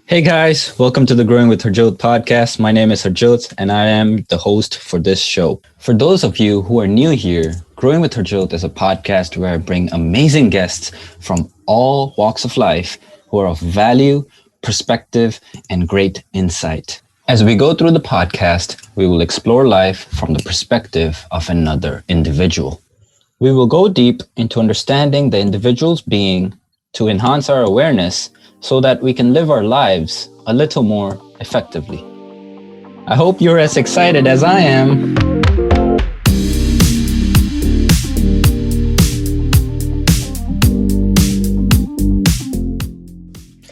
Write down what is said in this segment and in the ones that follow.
Hey guys, welcome to the Growing with Harjot podcast. My name is Harjot and I am the host for this show. For those of you who are new here, Growing with Harjot is a podcast where I bring amazing guests from all walks of life who are of value, perspective, and great insight. As we go through the podcast, we will explore life from the perspective of another individual. We will go deep into understanding the individual's being to enhance our awareness so that we can live our lives a little more effectively. I hope you're as excited as I am.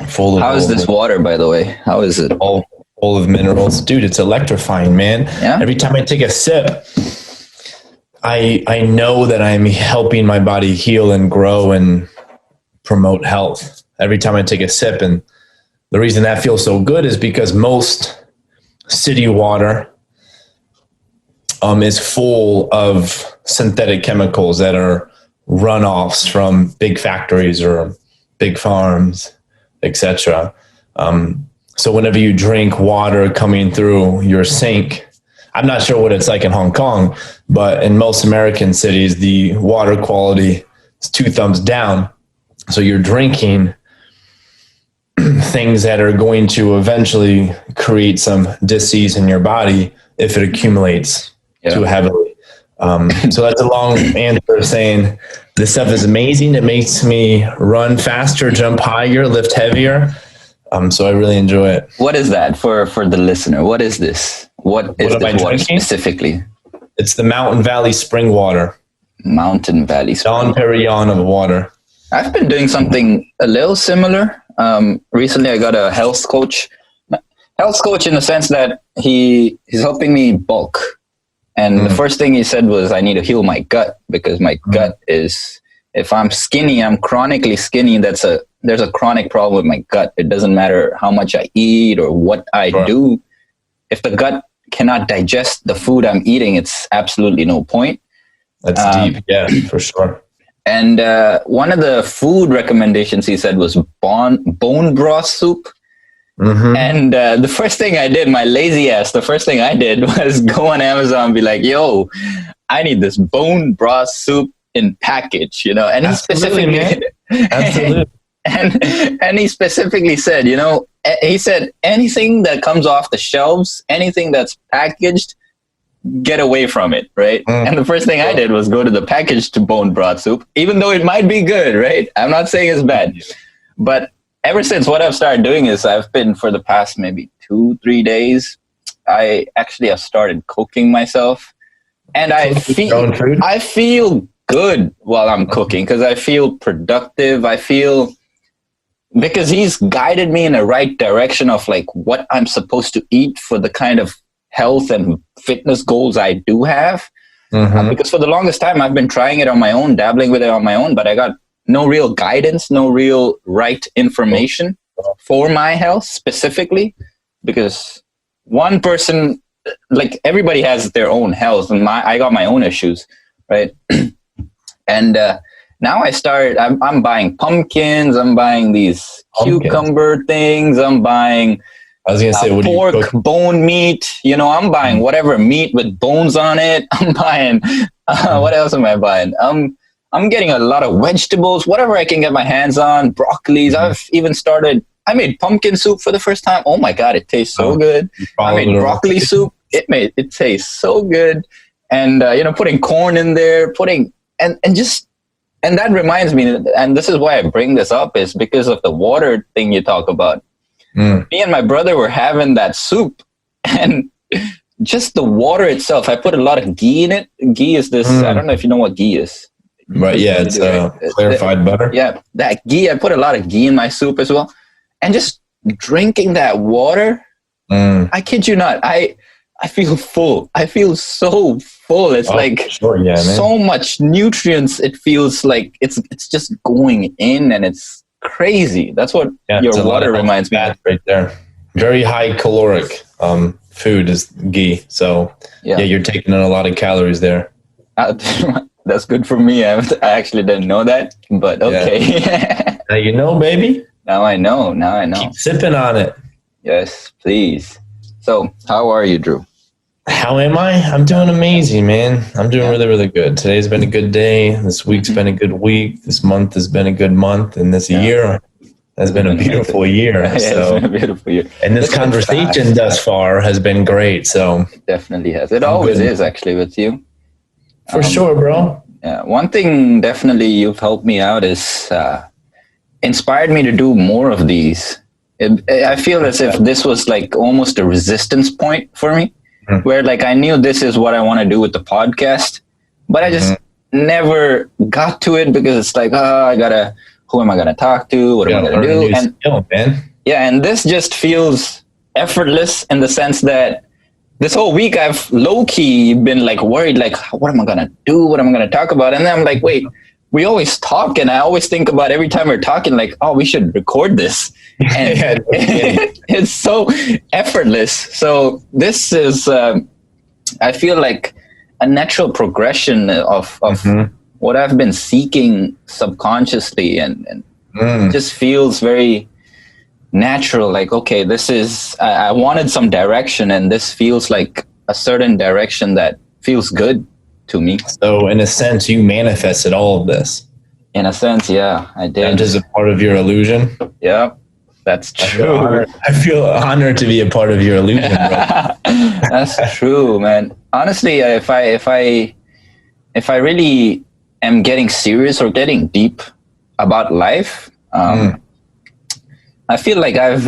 How is this water, by the way? How is it? All full of minerals. Dude, it's electrifying, man. Yeah? Every time I take a sip, I know that I'm helping my body heal and grow and promote health. Every time I take a sip. And the reason that feels so good is because most city water is full of synthetic chemicals that are runoffs from big factories or big farms, etc. So whenever you drink water coming through your sink, I'm not sure what it's like in Hong Kong, but in most American cities, the water quality is 2 thumbs down. So you're drinking things that are going to eventually create some disease in your body if it accumulates too heavily. So that's a long answer saying this stuff is amazing. It makes me run faster, jump higher, lift heavier. So I really enjoy it. What is that for the listener? What is this? What is this water specifically? It's the Mountain Valley spring water. Mountain Valley spring. Don Perignon of water. I've been doing something a little similar. Recently, I got a health coach in the sense that he's helping me bulk. And the first thing he said was, I need to heal my gut because my gut is, if I'm skinny, I'm chronically skinny. There's a chronic problem with my gut. It doesn't matter how much I eat or what I do. If the gut cannot digest the food I'm eating, it's absolutely no point. That's deep. Yeah, for sure. And one of the food recommendations he said was bone broth soup. Mm-hmm. And the first thing I did, my lazy ass, the first thing I did was go on Amazon and be like, yo, I need this bone broth soup in package, And he specifically, and he specifically said, he said, anything that comes off the shelves, anything that's packaged, get away from it, right? And the first thing I did was go to the packaged bone broth soup, even though it might be good, right? I'm not saying it's bad. But ever since, what I've started doing is I've been, for the past maybe 2-3 days, I actually have started cooking myself. And I feel good while I'm cooking because I feel productive. Because he's guided me in the right direction of like what I'm supposed to eat for the kind of health and fitness goals I do have. Because for the longest time, I've been trying it on my own, dabbling with it on my own, but I got no real guidance, no real right information for my health specifically. Because one person, like everybody has their own health, and I got my own issues, right? And now I'm buying pumpkins, I'm buying these cucumber things, I'm buying I was going to say, what pork, bone meat, I'm buying whatever meat with bones on it. I'm buying, what else am I buying? I'm getting a lot of vegetables, whatever I can get my hands on, broccolis. I made pumpkin soup for the first time. Oh my God, it tastes so good. I made broccoli soup. It tastes so good. And, putting corn in there, and that reminds me, and this is why I bring this up, is because of the water thing you talk about. Me and my brother were having that soup, and just the water itself, I put a lot of ghee in it. Ghee is this, I don't know if you know what ghee is. Right, yeah, it's clarified butter. Yeah, that ghee, I put a lot of ghee in my soup as well. And just drinking that water, I kid you not, I feel full. I feel so full. It's so much nutrients. It feels like it's just going in, and it's crazy. That's what your water reminds me of. Right there. Very high caloric food is ghee. So you're taking in a lot of calories there. That's good for me. I actually didn't know that, but okay. Now you know, baby. Now I know. Keep sipping on it. Yes, please. So, how are you, Drew? How am I? I'm doing amazing, man. I'm doing really, really good. Today's been a good day. This week's been a good week. This month has been a good month. And this year has been a beautiful year. Yeah, So, it's been a beautiful year. and this conversation thus far has been great. So, it definitely has. It always is, actually, with you. For sure, bro. Yeah. One thing definitely you've helped me out is inspired me to do more of these. I feel as if this was like almost a resistance point for me, where like I knew this is what I want to do with the podcast, but I just never got to it because it's like, who am I gonna talk to? What am I gonna do? And skill, man. Yeah, and this just feels effortless in the sense that this whole week I've low-key been like worried, like, what am I gonna do? What am I gonna talk about? And then I'm like, wait, we always talk, and I always think about every time we're talking, like, oh, we should record this. And it's so effortless. So this is, I feel like a natural progression of what I've been seeking subconsciously, and just feels very natural. Like, okay, this is, I wanted some direction, and this feels like a certain direction that feels good to me. So in a sense, you manifested all of this. In a sense, yeah, I did. And just a part of your illusion. Yeah, that's true. I feel honored to be a part of your illusion, bro. That's true, man. Honestly, if I really am getting serious or getting deep about life, I feel like I've,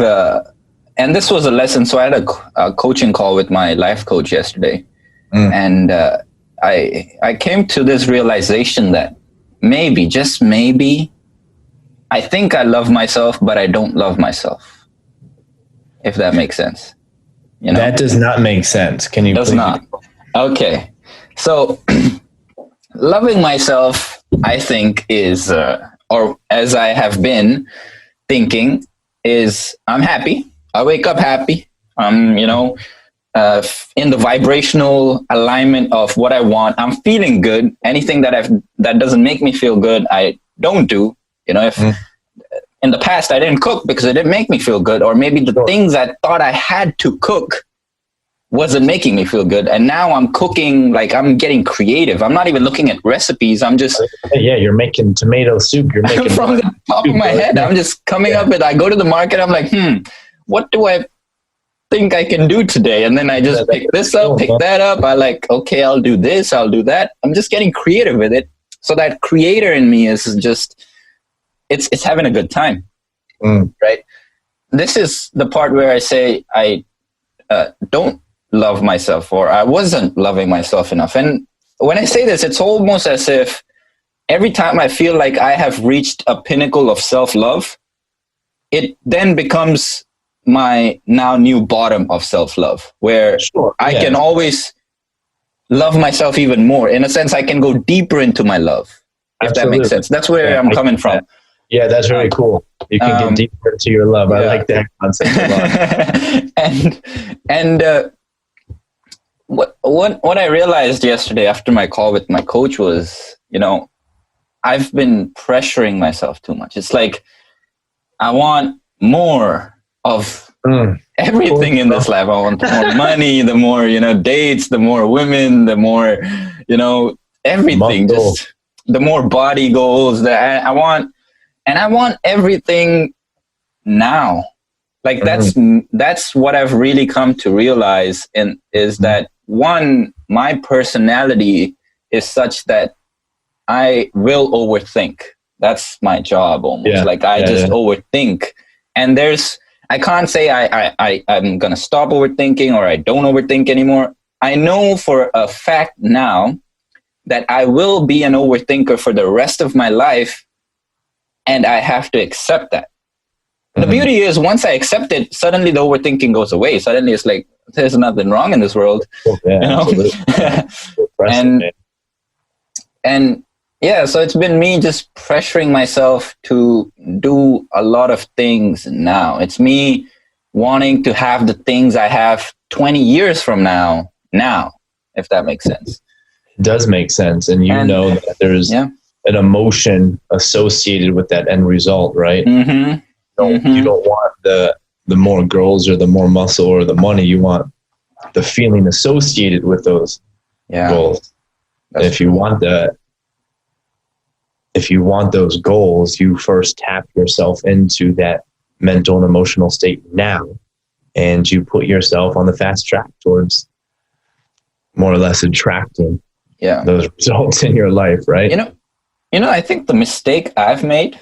and this was a lesson. So I had a coaching call with my life coach yesterday, and I came to this realization that maybe, just maybe, I think I love myself, but I don't love myself. If that makes sense. You know? That does not make sense. Can you? Does not. Okay. So loving myself, I think, is, or as I have been thinking, is I'm happy. I wake up happy. I'm, in the vibrational alignment of what I want. I'm feeling good. Anything that doesn't make me feel good, I don't do. If in the past I didn't cook because it didn't make me feel good, or maybe the things I thought I had to cook wasn't making me feel good, and now I'm cooking, like I'm getting creative. I'm not even looking at recipes. I'm just you're making tomato soup. You're making from the top of my head. I'm just coming up with. I go to the market. I'm like, what do I think I can do today? And then I just pick this up, pick that up. I like, okay, I'll do this, I'll do that. I'm just getting creative with it. So that creator in me is just, it's having a good time, right? This is the part where I say I don't love myself, or I wasn't loving myself enough. And when I say this, it's almost as if every time I feel like I have reached a pinnacle of self-love, it then becomes my now new bottom of self-love, where I can always love myself even more. In a sense, I can go deeper into my love, if that makes sense. That's where I'm coming from. Yeah, that's very cool. You can get deeper into your love. I like that concept a lot. What I realized yesterday after my call with my coach was, I've been pressuring myself too much. It's like I want more of everything in this life. I want more money, the more, dates, the more women, the more, everything, just the more body goals that I want. And I want everything now. Like that's what I've really come to realize, and is that one, my personality is such that I will overthink. That's my job almost. I just overthink. And I can't say I'm going to stop overthinking or I don't overthink anymore. I know for a fact now that I will be an overthinker for the rest of my life, and I have to accept that. The beauty is, once I accept it, suddenly the overthinking goes away. Suddenly it's like, there's nothing wrong in this world. And so it's been me just pressuring myself to do a lot of things now. It's me wanting to have the things I have 20 years from now, if that makes sense. It does make sense. And know that there's an emotion associated with that end result, right? You don't want the the more girls or the more muscle or the money. You want the feeling associated with those goals. If you want those goals, you first tap yourself into that mental and emotional state now, and you put yourself on the fast track towards more or less attracting those results in your life, right? I think the mistake I've made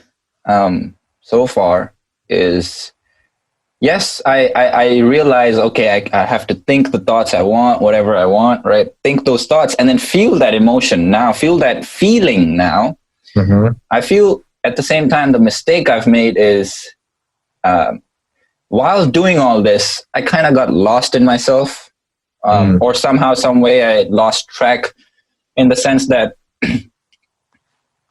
so far is, yes, I realize, okay, I have to think the thoughts I want, whatever I want, right? Think those thoughts and then feel that emotion now, feel that feeling now. I feel at the same time, the mistake I've made is while doing all this, I kind of got lost in myself, or somehow, some way I lost track, in the sense that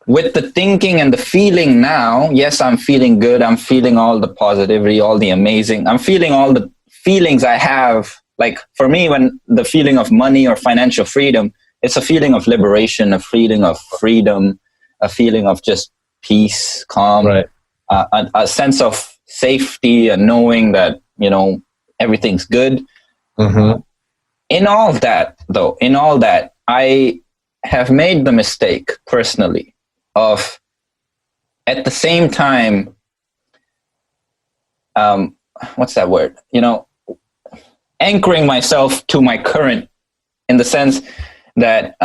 with the thinking and the feeling now, yes, I'm feeling good. I'm feeling all the positivity, all the amazing. I'm feeling all the feelings I have. Like for me, when the feeling of money or financial freedom, it's a feeling of liberation, a feeling of freedom, a feeling of just peace, calm, a sense of safety and knowing that, everything's good. In all that, though, I have made the mistake personally of, at the same time, what's that word? Anchoring myself to my current, in the sense that,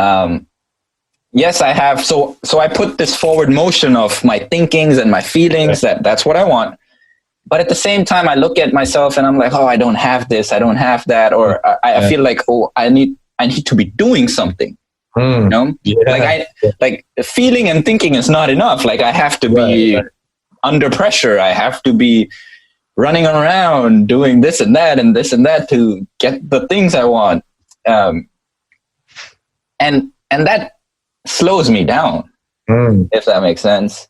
yes, I have. So I put this forward motion of my thinkings and my feelings, that's what I want. But at the same time, I look at myself and I'm like, oh, I don't have this, I don't have that, or I feel like, oh, I need to be doing something. Like feeling and thinking is not enough. Like I have to be under pressure. I have to be running around doing this and that and this and that to get the things I want. And that slows me down, if that makes sense.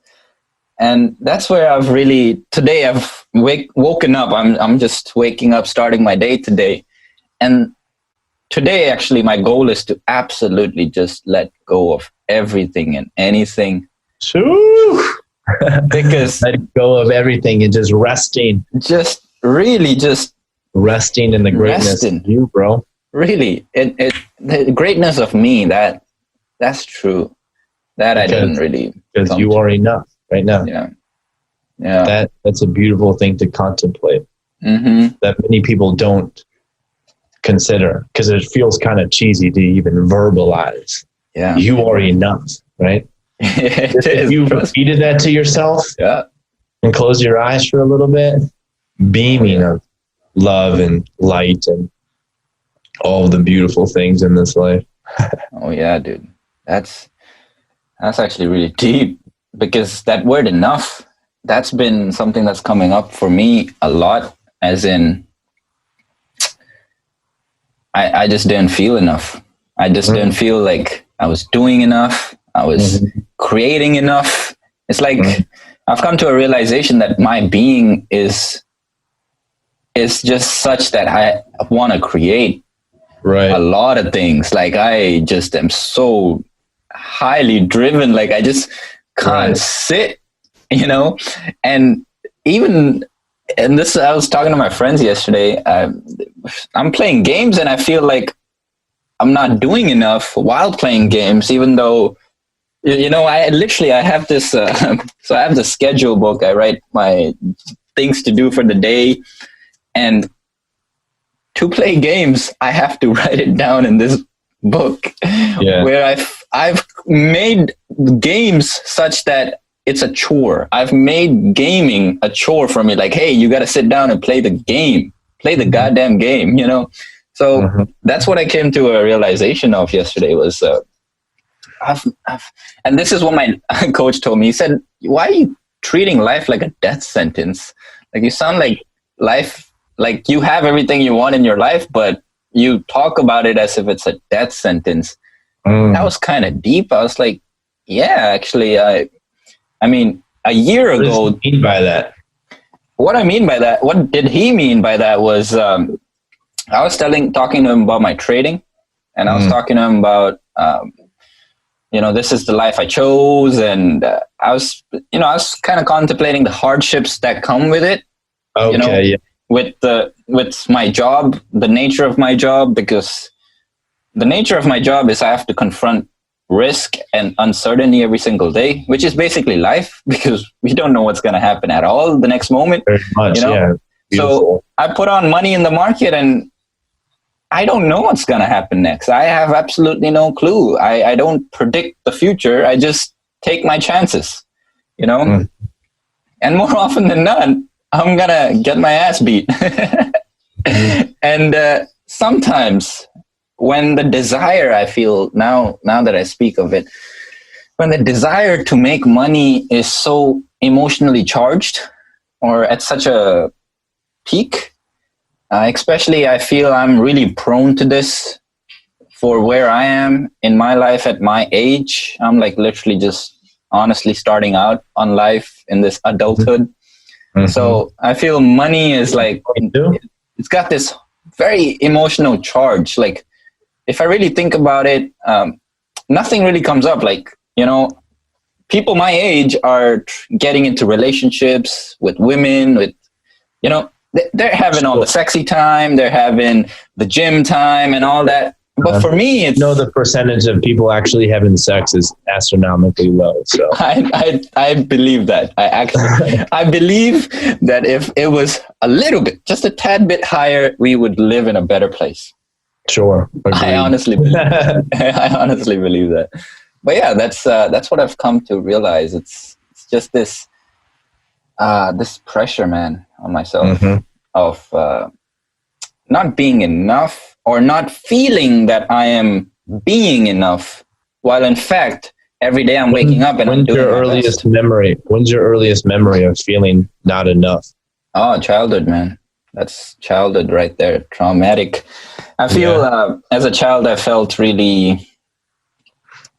And that's where I've really, today I've woken up. I'm just waking up, starting my day today. And today, actually, my goal is to absolutely just let go of everything and anything. Because letting go of everything and just resting. Just really just resting in the greatness of you, bro. Really, the greatness of me, that's true. That I didn't really. Because you are enough right now. Yeah. That's a beautiful thing to contemplate. That many people don't consider, because it feels kind of cheesy to even verbalize. You are enough, right? If you repeated that to yourself, and close your eyes for a little bit, beaming of love and light and all the beautiful things in this life. Oh yeah, dude, that's actually really deep, because that word enough, that's been something that's coming up for me a lot, as in I just didn't feel enough. I just didn't feel like I was doing enough. I was creating enough. It's like I've come to a realization that my being is just such that I want to create a lot of things. Like I just am so highly driven. Like I just can't sit, and even, and this, I was talking to my friends yesterday. I'm playing games and I feel like I'm not doing enough while playing games, even though, I have this, so I have the schedule book. I write my things to do for the day, and to play games, I have to write it down in this book where I've made games such that it's a chore. I've made gaming a chore for me. Like, hey, you got to sit down and play the game, play the goddamn game, So that's what I came to a realization of yesterday was, and this is what my coach told me. He said, why are you treating life like a death sentence? Like you sound like life, like you have everything you want in your life, but you talk about it as if it's a death sentence. That was kind of deep. I was like, yeah, actually, I mean, a year ago. What do you mean by that? What I mean by that, what did he mean by that was, I was talking to him about my trading, and I was talking to him about, this is the life I chose. And I was kind of contemplating the hardships that come with it. Okay. with my job, the nature of my job, because the nature of my job is I have to confront risk and uncertainty every single day, which is basically life, because we don't know what's going to happen at all the next moment. Very much, you know? yeah. So I put on money in the market and I don't know what's going to happen next. I have absolutely no clue. I don't predict the future. I just take my chances, you know? Mm. And more often than not, I'm going to get my ass beat. And sometimes when the desire, I feel now that I speak of it, when the desire to make money is so emotionally charged or at such a peak, especially I feel I'm really prone to this for where I am in my life at my age. I'm like literally just honestly starting out on life in this adulthood. Mm-hmm. So I feel money is like, it's got this very emotional charge. Like if I really think about it, nothing really comes up. Like, you know, people my age are getting into relationships with women, with, you know, they're having all the sexy time, they're having the gym time and all that. But for me, it's... the percentage of people actually having sex is astronomically low. So I believe that. I believe that if it was a little bit, just a tad bit higher, we would live in a better place. Sure. Agreed. I honestly believe that. I honestly believe that. But yeah, that's what I've come to realize. It's just this pressure, man, on myself of not being enough or not feeling that I am being enough, while in fact every day I'm waking up and I'm doing my best. When's your earliest memory of feeling not enough? Oh, childhood, man. That's childhood right there. Traumatic. I feel as a child I felt really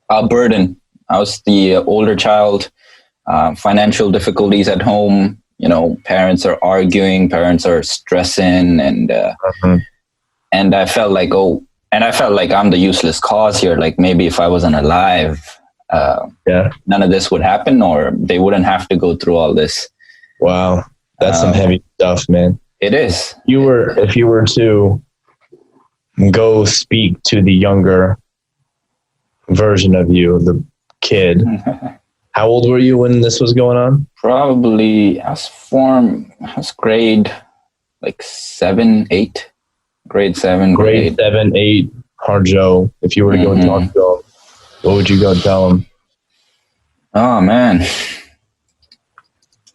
a burden. I was the older child. Financial difficulties at home. You know, parents are arguing, parents are stressing, and I felt like I'm the useless cause here. Like maybe if I wasn't alive, none of this would happen, or they wouldn't have to go through all this. Wow, that's some heavy stuff, man. It is. If you were to go speak to the younger version of you, the kid. How old were you when this was going on? Probably I was grade like 7, 8. Grade 7, grade 7, 8. Harjot. If you were to go talk to him, what would you go tell him? Oh man.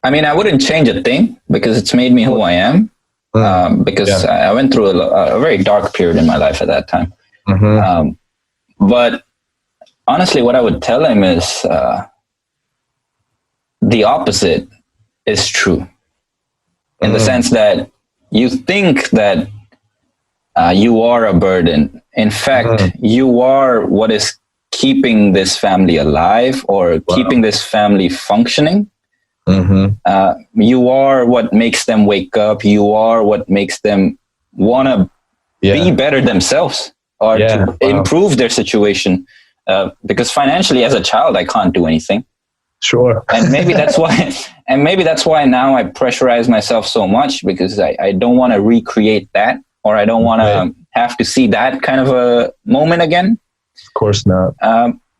I mean, I wouldn't change a thing because it's made me who I am. Because I went through a very dark period in my life at that time. But honestly, what I would tell him is the opposite is true. In the sense that you think that you are a burden. In fact, you are what is keeping this family alive or keeping this family functioning. You are what makes them wake up. You are what makes them want to be better themselves or to improve their situation. Because financially, as a child, I can't do anything. Sure. And maybe that's why. And maybe that's why now I pressurize myself so much, because I don't want to recreate that, or I don't want to have to see that kind of a moment again. Of course not.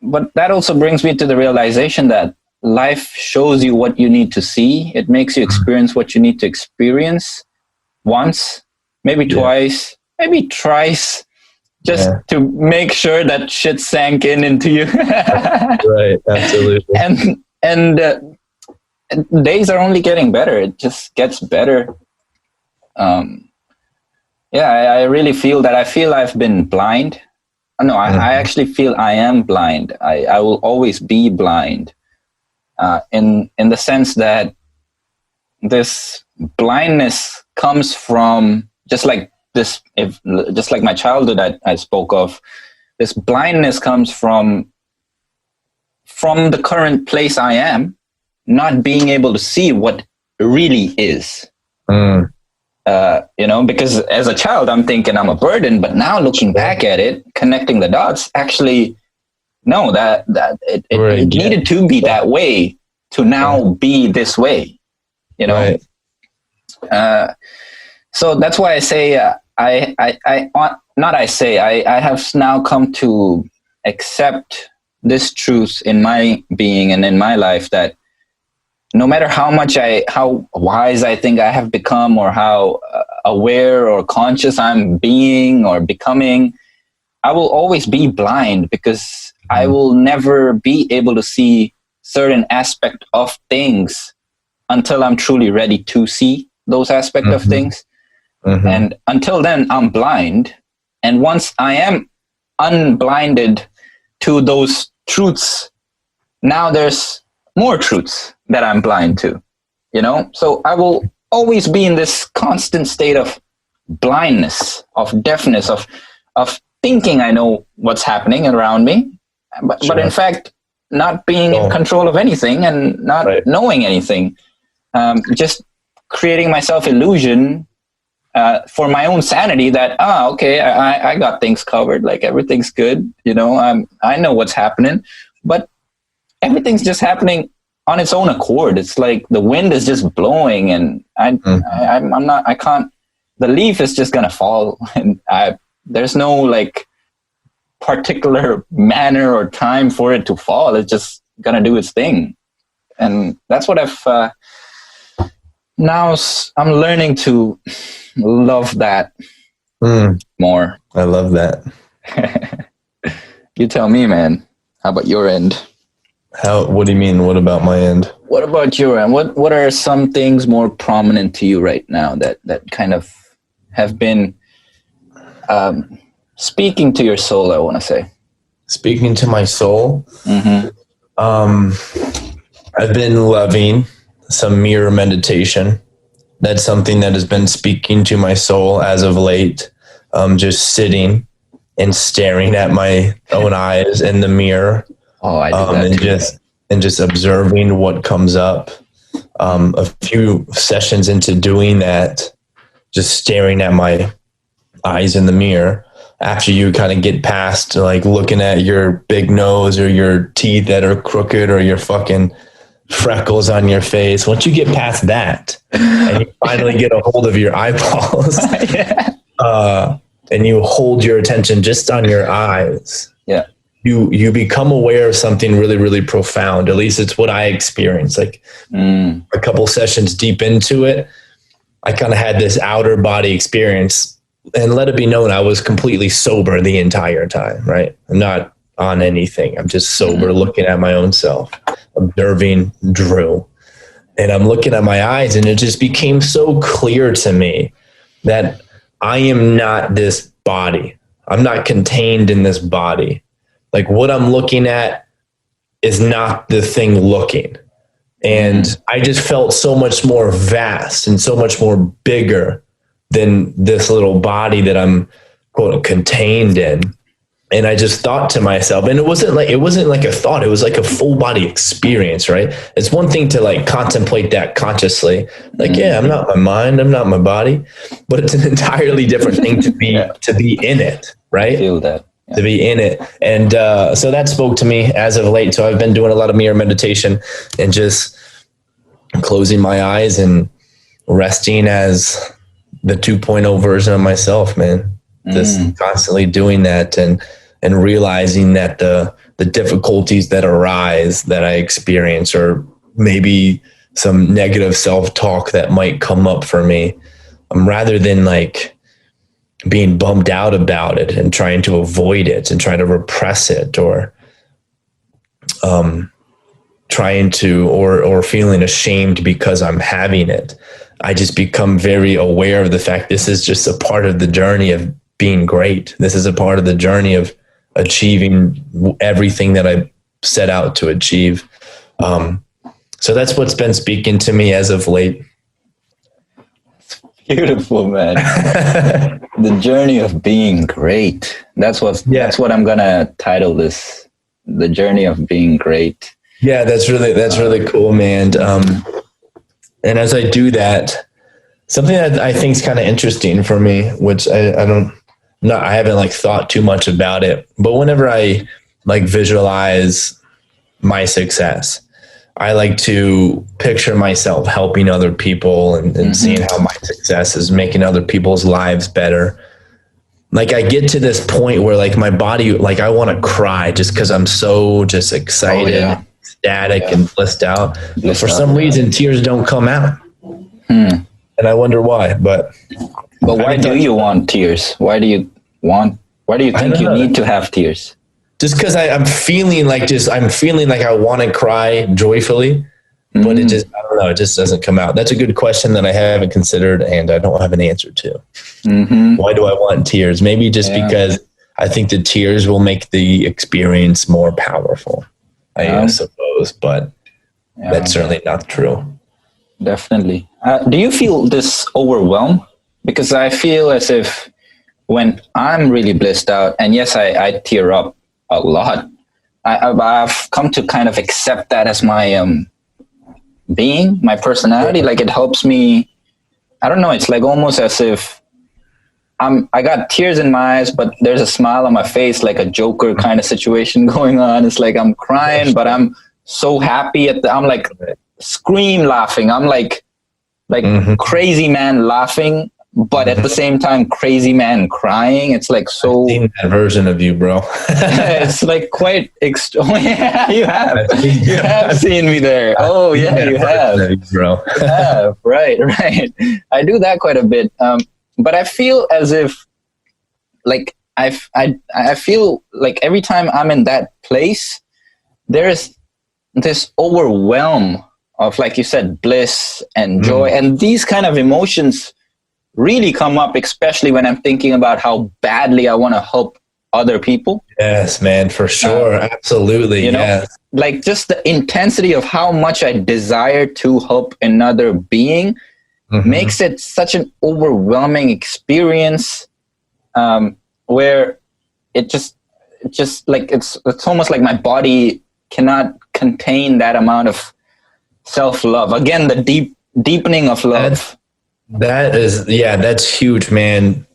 But that also brings me to the realization that life shows you what you need to see. It makes you experience what you need to experience once, maybe twice, maybe thrice, just to make sure that shit sank into you. Right, absolutely. And days are only getting better. It just gets better. I really feel that. I feel I've been blind. No, I actually feel I am blind. I will always be blind. In the sense that this blindness comes from just like my childhood I spoke of. This blindness comes from the current place I am, not being able to see what really is. Because as a child I'm thinking I'm a burden, but now looking back at it, connecting the dots, actually. No, that it needed to be that way to now be this way, you know? So that's why I say I have now come to accept this truth in my being and in my life, that no matter how wise I think I have become, or how aware or conscious I'm being or becoming, I will always be blind, because I will never be able to see certain aspect of things until I'm truly ready to see those aspects of things. And until then, I'm blind. And once I am unblinded to those truths, now there's more truths that I'm blind to, So I will always be in this constant state of blindness, of deafness, of thinking I know what's happening around me, but in fact, not being in control of anything and not knowing anything. Just creating myself illusion for my own sanity that, okay, I got things covered, like everything's good, I know what's happening, but everything's just happening on its own accord. It's like the wind is just blowing, and I can't, the leaf is just gonna fall, and there's no like particular manner or time for it to fall. It's just gonna do its thing. And that's what I've now I'm learning to love that more. I love that. You tell me, man. How about your end? What do you mean? What about my end? What about your end? What are some things more prominent to you right now that kind of have been speaking to your soul, I want to say? Speaking to my soul? I've been loving some mirror meditation. That's something that has been speaking to my soul as of late. Just sitting and staring at my own eyes in the mirror. Oh, I do that and just observing what comes up. A few sessions into doing that, just staring at my eyes in the mirror. After you kind of get past like looking at your big nose or your teeth that are crooked or your fucking freckles on your face, once you get past that and you finally get a hold of your eyeballs, and you hold your attention just on your eyes, you become aware of something really, really profound. At least it's what I experienced. Like a couple sessions deep into it, I kind of had this outer body experience. And let it be known, I was completely sober the entire time, right? I'm not on anything. I'm just sober, looking at my own self, observing Drew. And I'm looking at my eyes, and it just became so clear to me that I am not this body. I'm not contained in this body. Like what I'm looking at is not the thing looking. And I just felt so much more vast and so much more bigger than this little body that I'm quote contained in. And I just thought to myself, and it wasn't like a thought, it was like a full body experience, right? It's one thing to like contemplate that consciously, like, yeah, I'm not my mind, I'm not my body, but it's an entirely different thing to be in it, right? I feel that. Yeah. To be in it. And so that spoke to me as of late. So I've been doing a lot of mirror meditation and just closing my eyes and resting as the 2.0 version of myself, man. Just constantly doing that and realizing that the difficulties that arise that I experience, or maybe some negative self-talk that might come up for me, rather than like being bummed out about it and trying to avoid it and trying to repress it, or trying to or feeling ashamed because I'm having it. I just become very aware of the fact this is just a part of the journey of being great. This is a part of the journey of achieving everything that I set out to achieve. So that's what's been speaking to me as of late. Beautiful, man. The journey of being great. That's what I'm gonna title this. The journey of being great. Yeah, that's really cool, man. And as I do that, something that I think is kind of interesting for me, which I haven't like thought too much about it, but whenever I like visualize my success, I like to picture myself helping other people and seeing how my success is making other people's lives better. Like I get to this point where like my body, like I want to cry just because I'm so just excited, ecstatic, and blissed out. But for some reason, tears don't come out, and I wonder why. But why do you want tears? Why do you think you need to have tears? Just because I'm feeling like I want to cry joyfully, but it just, I don't know, it just doesn't come out. That's a good question that I haven't considered and I don't have an answer to. Why do I want tears? Maybe just because I think the tears will make the experience more powerful, I suppose, but that's certainly not true. Definitely. Do you feel this overwhelm? Because I feel as if when I'm really blissed out, and yes, I tear up a lot. I've come to kind of accept that as my being, my personality. Like it helps me. I don't know. It's like almost as if I got tears in my eyes, but there's a smile on my face, like a Joker kind of situation going on. It's like I'm crying, but I'm so happy I'm like scream laughing. I'm like crazy man laughing, but at the same time, crazy man crying. It's like so. I've seen that version of you, bro. It's like quite yeah, you have. You have seen me there. Oh yeah, you have, bro. You have. Right. I do that quite a bit. But I feel as if, like I feel like every time I'm in that place, there's this overwhelm of, like you said, bliss and joy, and these kind of emotions really come up, especially when I'm thinking about how badly I want to help other people. Yes, man, for sure. Absolutely. You know, like just the intensity of how much I desire to help another being makes it such an overwhelming experience, where it just like, it's almost like my body cannot contain that amount of self-love. Again, the deepening of love. That's huge, man.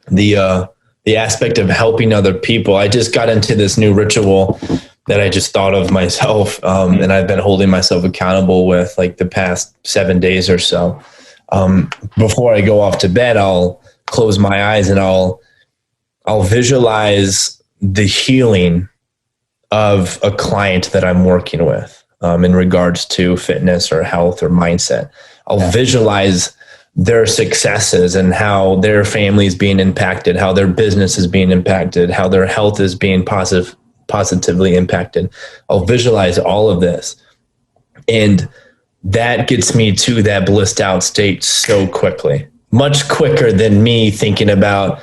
The aspect of helping other people. I just got into this new ritual that I just thought of myself, and I've been holding myself accountable with like the past 7 days or so. Before I go off to bed, I'll close my eyes and I'll visualize the healing of a client that I'm working with, in regards to fitness or health or mindset. I'll visualize their successes and how their family is being impacted, how their business is being impacted, how their health is being positively impacted. I'll visualize all of this. And that gets me to that blissed out state so quickly, much quicker than me thinking about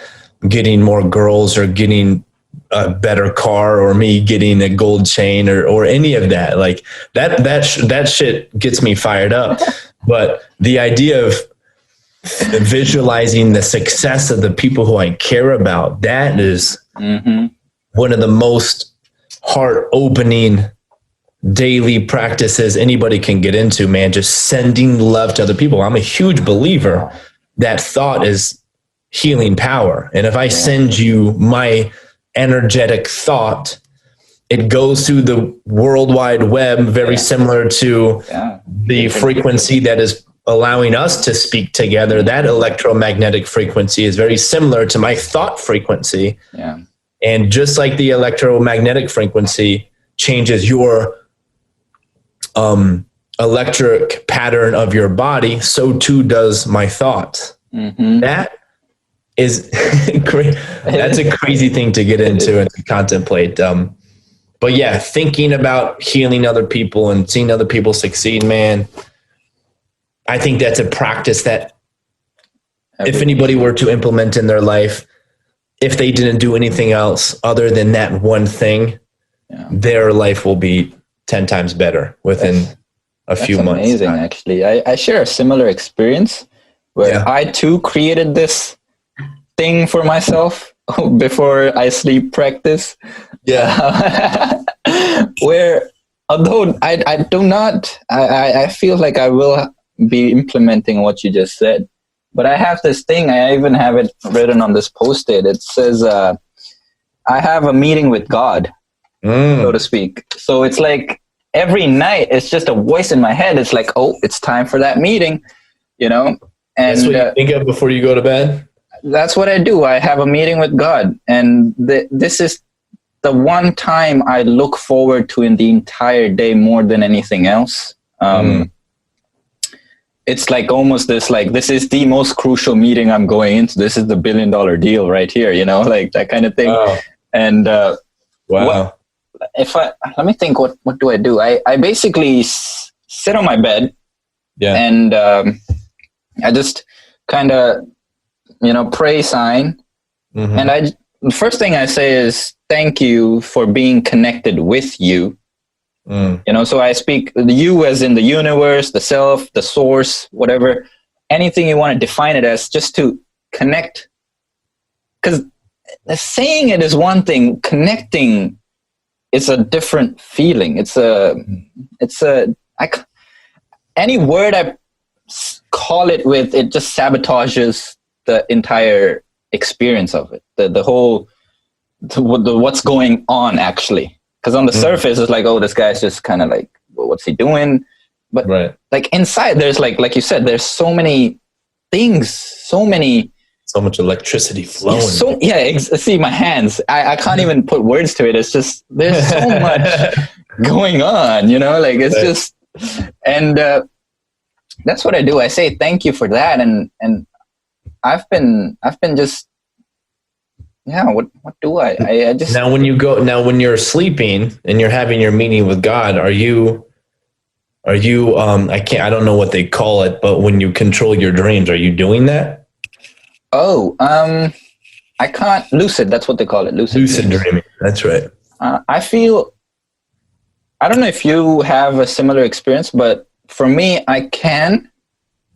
getting more girls or getting a better car or me getting a gold chain or any of that. Like that shit gets me fired up. But the idea of visualizing the success of the people who I care about, that is one of the most heart opening daily practices anybody can get into, man. Just sending love to other people. I'm a huge believer that thought is healing power. And if I send you my energetic thought, it goes through the World Wide Web, very similar to the frequency that is allowing us to speak together. That electromagnetic frequency is very similar to my thought frequency. Yeah. And just like the electromagnetic frequency changes your electric pattern of your body, so too does my thoughts. That is great. That's a crazy thing to get into and to contemplate. But yeah, thinking about healing other people and seeing other people succeed, man, I think that's a practice that if anybody were to implement in their life, if they didn't do anything else other than that one thing, their life will be 10 times better within a few months. Amazing, actually. I share a similar experience where I too created this thing for myself before I sleep practice. Where although I feel like I will be implementing what you just said, but I have this thing, I even have it written on this post-it. It says, I have a meeting with God, so to speak. So it's like every night it's just a voice in my head. It's like, oh, it's time for that meeting, you know? And that's what you think of before you go to bed? That's what I do. I have a meeting with God, and this is the one time I look forward to in the entire day more than anything else. It's like almost this, like, this is the most crucial meeting I'm going into. This is the $1 billion deal right here, you know, like that kind of thing. Wow. And wow. Let me think, what do I do? I basically sit on my bed, and I just kind of, you know, pray sign. And the first thing I say is, thank you for being connected with you. You know, so I speak you as in the universe, the self, the source, whatever, anything you want to define it as, just to connect. Because saying it is one thing, connecting is a different feeling. Any word I call it with, it just sabotages the entire experience of it. The whole, what's going on actually. Because on the surface, it's like, oh, this guy's just kind of like, well, what's he doing? But like inside, there's like you said, there's so many things, so much electricity flowing. See my hands. I can't even put words to it. It's just, there's so much going on, you know, like it's just, and that's what I do. I say thank you for that, and I've been just. Yeah, what do I just now when you're sleeping and you're having your meeting with God, are you I don't know what they call it, but when you control your dreams, are you doing that? Oh, I can't, lucid, that's what they call it. Lucid dreaming. That's right. I don't know if you have a similar experience, but for me, I can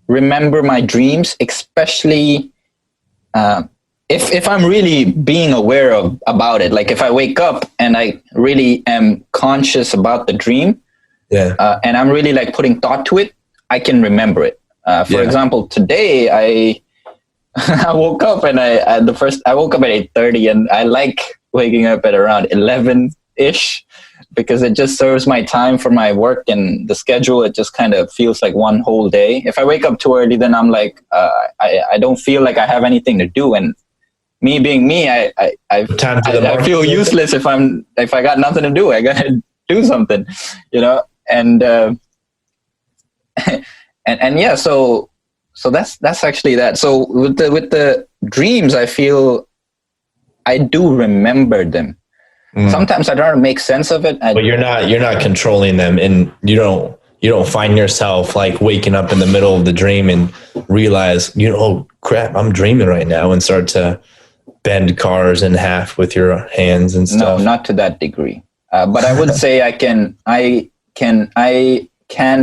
remember my dreams, especially if I'm really being aware about it. Like if I wake up and I really am conscious about the dream, and I'm really like putting thought to it, I can remember it. For example, today I woke up and I woke up at 8:30, and I like waking up at around 11-ish because it just serves my time for my work and the schedule. It just kind of feels like one whole day. If I wake up too early, then I'm like, I don't feel like I have anything to do. And me being me, I feel useless if I got nothing to do. I gotta do something, you know. And yeah, so that's actually that. So with the dreams, I feel I do remember them. Sometimes I don't make sense of it. But you're not controlling them, and you don't find yourself like waking up in the middle of the dream and realize, oh crap, I'm dreaming right now, and start to bend cars in half with your hands and stuff. No, not to that degree. But I would say I can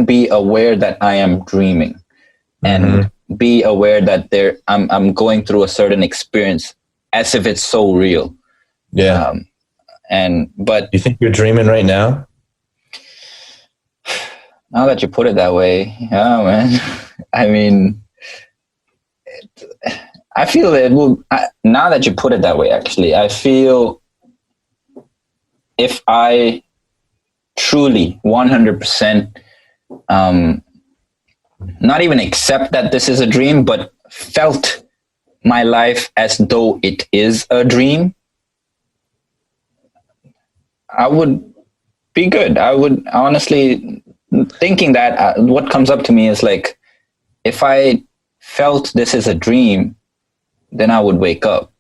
be aware that I am dreaming, and be aware that I'm going through a certain experience as if it's so real. Yeah. But you think you're dreaming right now? Now that you put it that way, yeah, man. I mean, I feel that now that you put it that way, actually, I feel if I truly 100%, not even accept that this is a dream, but felt my life as though it is a dream, I would be good. I would honestly, thinking that, what comes up to me is like, if I felt this is a dream, then I would wake up.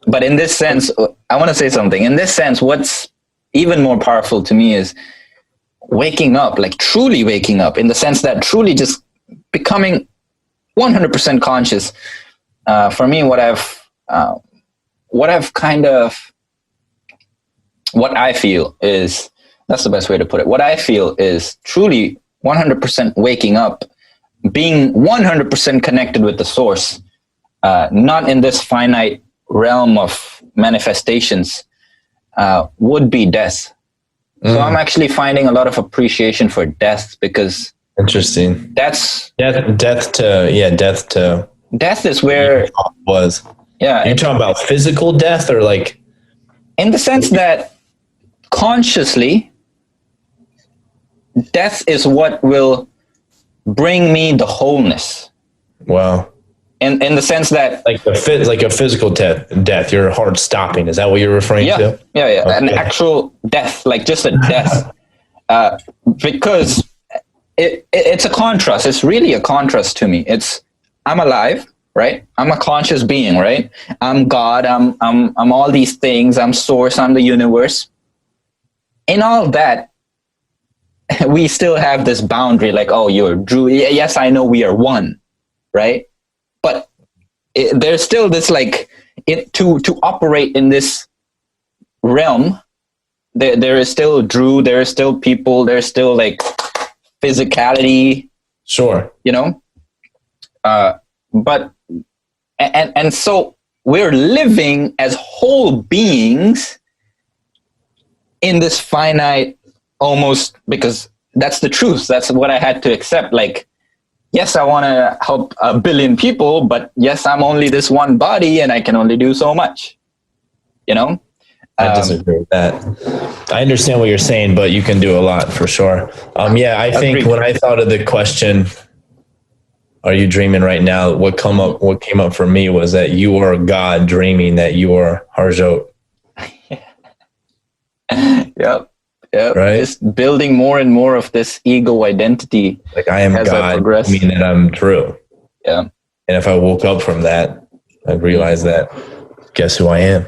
But in this sense, I want to say something. In this sense, what's even more powerful to me is waking up, like truly waking up, in the sense that truly just becoming 100% conscious. For me, what I feel is, that's the best way to put it. What I feel is truly 100% waking up, being 100% connected with the source, not in this finite realm of manifestations, would be death. So I'm actually finding a lot of appreciation for death, because interesting. That's death is where was. Yeah. You're talking about physical death, or like, in the sense that consciously death is what will bring me the wholeness. Wow. In the sense that Like like a physical death, your heart stopping. Is that what you're referring to? Yeah, Okay. an actual death, like just a death, because it's a contrast. It's really a contrast to me. I'm alive, right? I'm a conscious being, right? I'm God. I'm all these things. I'm source. I'm the universe. In all that, we still have this boundary, like, oh, you're Drew. Yes, I know we are one, right? But there's still this, like, to operate in this realm. There is still Drew. There is still people. There's still, like, physicality. Sure. You know. But and so we're living as whole beings in this finite, almost, because that's the truth. That's what I had to accept. Like, yes, I want to help a billion people, but yes, I'm only this one body and I can only do so much, you know? I disagree with that. I understand what you're saying, but you can do a lot for sure. Yeah, I think Agreed. when I thought of the question, are you dreaming right now? What came up for me was that you are God dreaming that you are Harjot. Yep. Right. Just building more and more of this ego identity. Like I am God, meaning that I'm true. Yeah. And if I woke up from that, I'd realize that, guess who I am?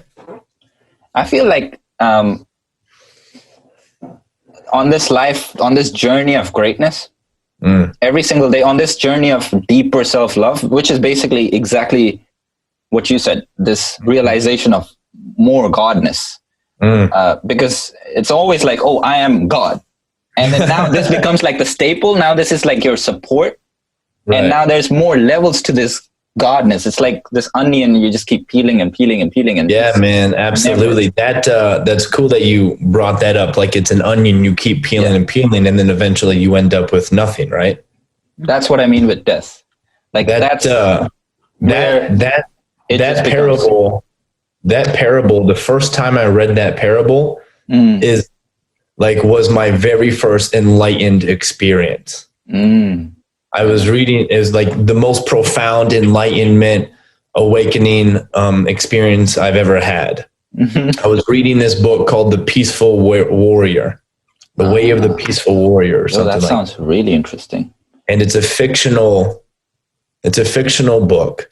I feel like on this journey of greatness, every single day, on this journey of deeper self-love, which is basically exactly what you said, this realization of more godness. Because it's always like, oh, I am God. And then now this becomes like the staple. Now this is like your support. Right. And now there's more levels to this godness. It's like this onion you just keep peeling and peeling and peeling. And yeah, man, absolutely. That's cool that you brought that up. Like it's an onion you keep peeling and peeling, and then eventually you end up with nothing, right? That's what I mean with death. Like that parable. That parable, the first time I read that parable was my very first enlightened experience. I was reading, it was like the most profound enlightenment, awakening experience I've ever had. I was reading this book called The Peaceful Warrior, The Way of the Peaceful Warrior, or something. That sounds really interesting. And it's a fictional book.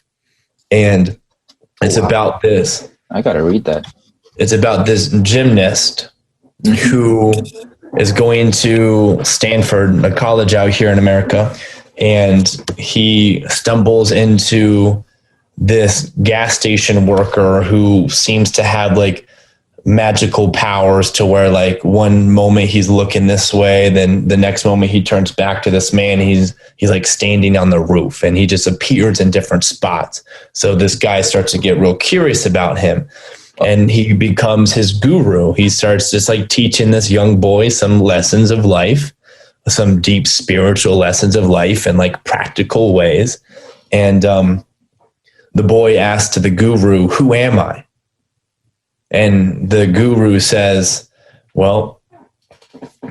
And it's about this. I got to read that. It's about this gymnast who is going to Stanford, a college out here in America, and he stumbles into this gas station worker who seems to have like magical powers to where like one moment he's looking this way, then the next moment he turns back to this man. He's like standing on the roof and he just appears in different spots. So this guy starts to get real curious about him and he becomes his guru. He starts just like teaching this young boy some lessons of life, some deep spiritual lessons of life and like practical ways. And the boy asks to the guru, "Who am I?" And the guru says, well,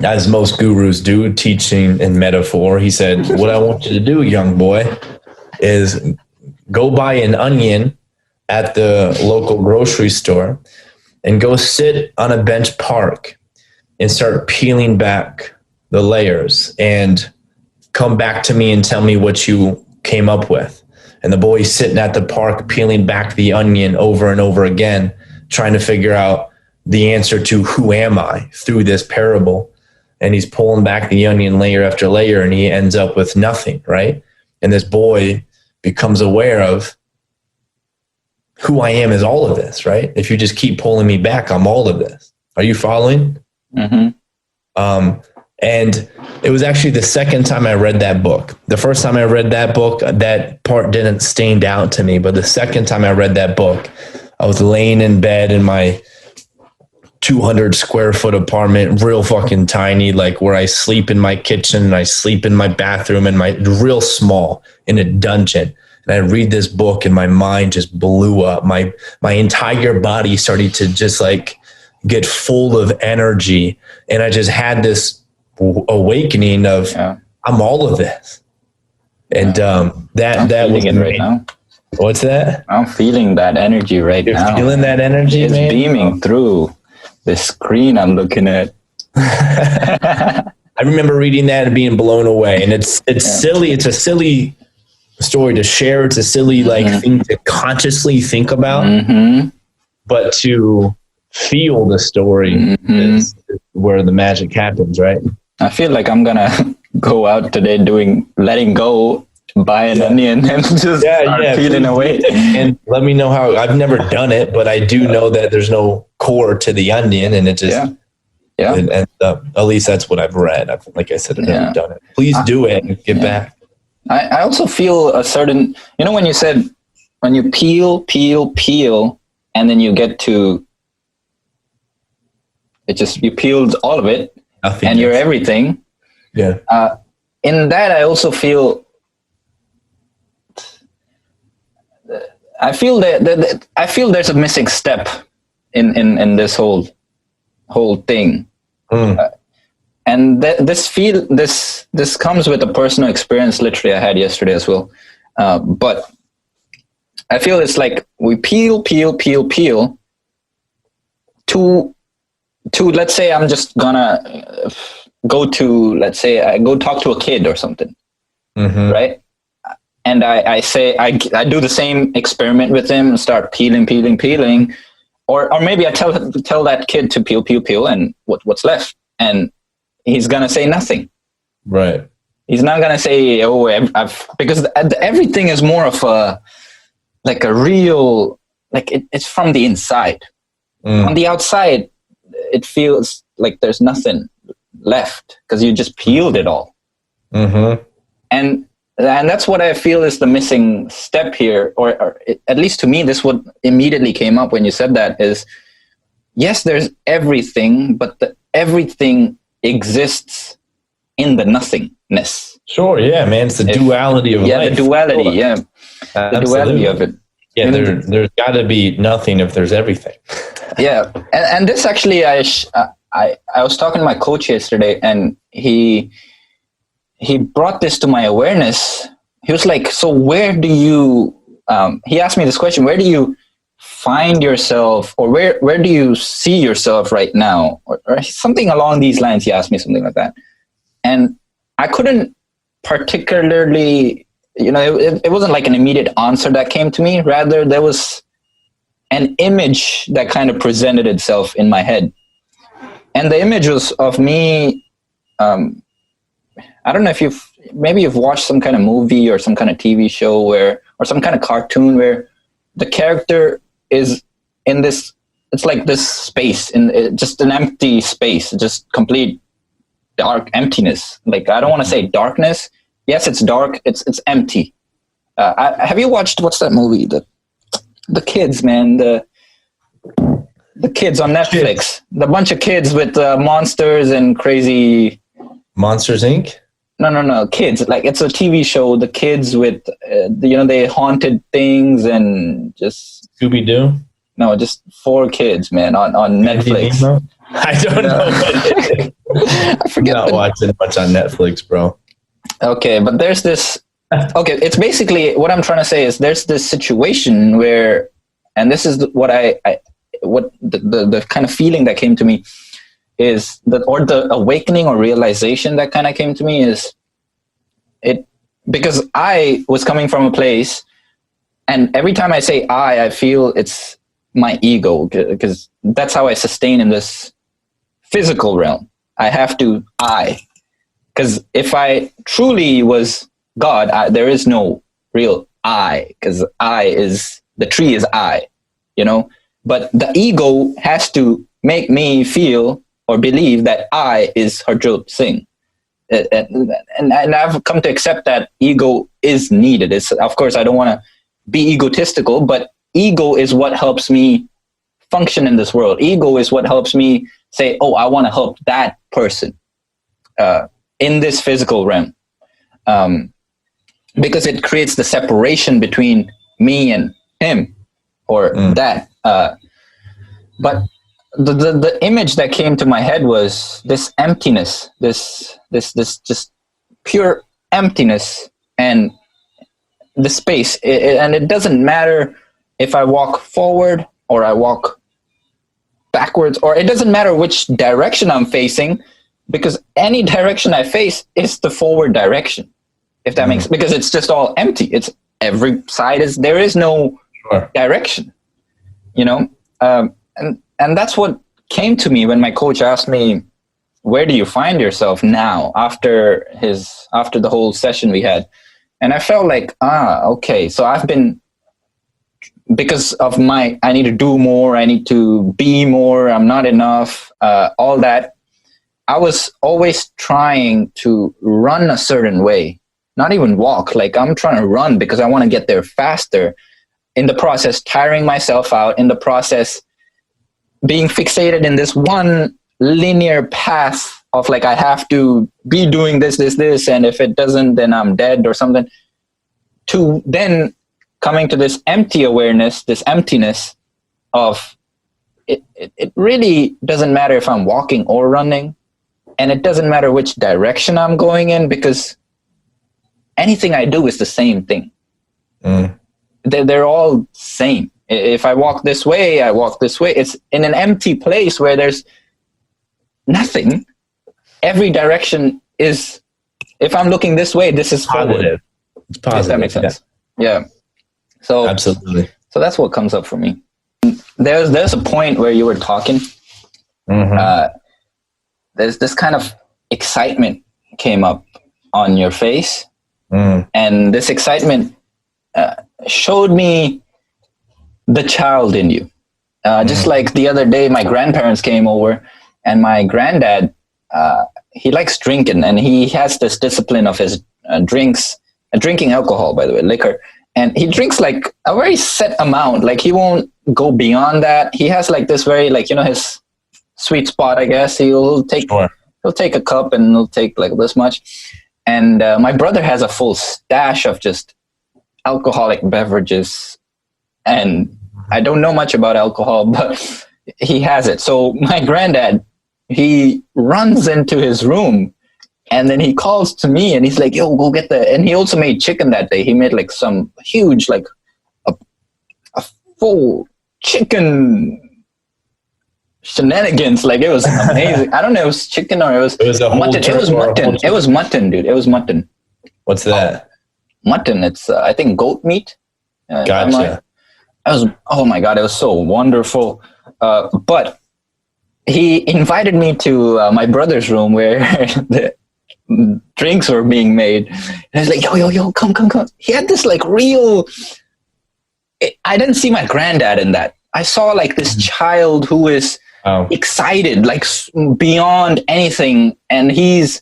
as most gurus do, teaching in metaphor, he said, what I want you to do, young boy, is go buy an onion at the local grocery store and go sit on a bench park and start peeling back the layers and come back to me and tell me what you came up with. And the boy's sitting at the park peeling back the onion over and over again, trying to figure out the answer to who am I through this parable. And he's pulling back the onion layer after layer and he ends up with nothing, right? And this boy becomes aware of who I am is all of this, right? If you just keep pulling me back, I'm all of this. Are you following? And it was actually the second time I read that book. The first time I read that book, that part didn't stand out to me. But the second time I read that book, I was laying in bed in my 200 square foot apartment, real fucking tiny, like where I sleep in my kitchen and I sleep in my bathroom and real small in a dungeon. And I read this book and my mind just blew up. My entire body started to just like get full of energy. And I just had this awakening of I'm all of this. And that was it right now. What's that? I'm feeling that energy right now. You're feeling that energy, it's man? Beaming through the screen I'm looking at. I remember reading that and being blown away. And it's silly. It's a silly story to share. It's a silly thing to consciously think about. But to feel the story is where the magic happens, right? I feel like I'm gonna go out today letting go, buy an onion and just start peeling away. And let me know how. I've never done it, but I do know that there's no core to the onion, and it just and at least that's what I've read. Like I said, I've never done it. Please do it and get back. I also feel a certain, when you said when you peel, and then you get to it, just you peeled all of it. Nothing and you're everything. Yeah. In that, I also feel. I feel that I feel there's a missing step in this whole thing, and this comes with a personal experience. Literally, I had yesterday as well, but I feel it's like we peel to let's say I'm just gonna go to, let's say I go talk to a kid or something, right? And I say I do the same experiment with him and start peeling, or maybe I tell that kid to peel, and what's left, and he's gonna say nothing. Right. He's not gonna say, "Oh, because everything is more of a real, it's from the inside. On the outside, it feels like there's nothing left because you just peeled it all. And that's what I feel is the missing step here, or at least to me, this what immediately came up when you said that is, yes, there's everything, but the everything exists in the nothingness. Sure, yeah, man. It's the duality of life. The duality, the duality of it. Yeah, there's got to be nothing if there's everything. Yeah, and this actually, I was talking to my coach yesterday, and he brought this to my awareness. He was like, so where do you, he asked me this question, where do you find yourself, or where do you see yourself right now? Or something along these lines. He asked me something like that. And I couldn't particularly, it wasn't like an immediate answer that came to me. Rather, there was an image that kind of presented itself in my head. And the image was of me, I don't know if you've watched some kind of movie or some kind of TV show or some kind of cartoon where the character is in this, it's like this space, just an empty space, just complete dark emptiness. Like, I don't want to say darkness. Yes, it's dark. It's empty. Have you watched, what's that movie? The kids, man, the kids on Netflix, the bunch of kids with monsters and crazy. Monsters Inc. No, kids. Like, it's a TV show. The kids with, they haunted things and just Scooby-Doo. No, just 4 kids, man, on Netflix. I don't know. I forget. Not watching much on Netflix, bro. Okay, but there's this. Okay, it's basically what I'm trying to say is there's this situation where, and this is what the kind of feeling that came to me is that, or the awakening or realization that kind of came to me is it, because I was coming from a place, and every time I say I feel it's my ego, because that's how I sustain in this physical realm. I have to because if I truly was God, there is no real I, because the tree is I, but the ego has to make me feel or believe that I is Harjot Singh. And I've come to accept that ego is needed. Of course, I don't want to be egotistical, but ego is what helps me function in this world. Ego is what helps me say, oh, I want to help that person in this physical realm. Because it creates the separation between me and him, or that. But the image that came to my head was this emptiness, this just pure emptiness, and the space. And it doesn't matter if I walk forward or I walk backwards, or it doesn't matter which direction I'm facing, because any direction I face is the forward direction, if that makes, because it's just all empty. It's every side there is no direction, you know? And that's what came to me when my coach asked me, where do you find yourself now after the whole session we had? And I felt like, okay, so I've been, because of I need to do more, I need to be more, I'm not enough, all that. I was always trying to run a certain way, not even walk. Like, I'm trying to run because I want to get there faster. In the process, tiring myself out. In the process, being fixated in this one linear path of like, I have to be doing this, and if it doesn't, then I'm dead or something. To then coming to this empty awareness, this emptiness of it really doesn't matter if I'm walking or running, and it doesn't matter which direction I'm going in, because anything I do is the same thing. They're all same. If I walk this way, I walk this way. It's in an empty place where there's nothing. Every direction is, if I'm looking this way, this is positive. Forward. It's positive. If that makes sense. Yeah. So absolutely. So that's what comes up for me. There's a point where you were talking. There's this kind of excitement came up on your face, and this excitement showed me the child in you. Just like the other day, my grandparents came over, and my granddad, he likes drinking, and he has this discipline of his drinking alcohol, by the way, liquor. And he drinks like a very set amount. Like, he won't go beyond that. He has like this very, like, you know, his sweet spot, I guess. He'll take a cup and he'll take like this much. And my brother has a full stash of just alcoholic beverages. And I don't know much about alcohol, but he has it. So my granddad, he runs into his room, and then he calls to me and he's like, yo, go get the, and he also made chicken that day. He made like some huge, like a full chicken shenanigans. Like, it was amazing. I don't know if it was chicken or it was mutton. It was mutton. It was mutton, dude. It was mutton. What's that? Mutton. It's, I think, goat meat. Gotcha. Oh my God, it was so wonderful. But he invited me to my brother's room where the drinks were being made. And I was like, yo, come. He had this like real, I didn't see my granddad in that. I saw like this child who is excited, like beyond anything. And he's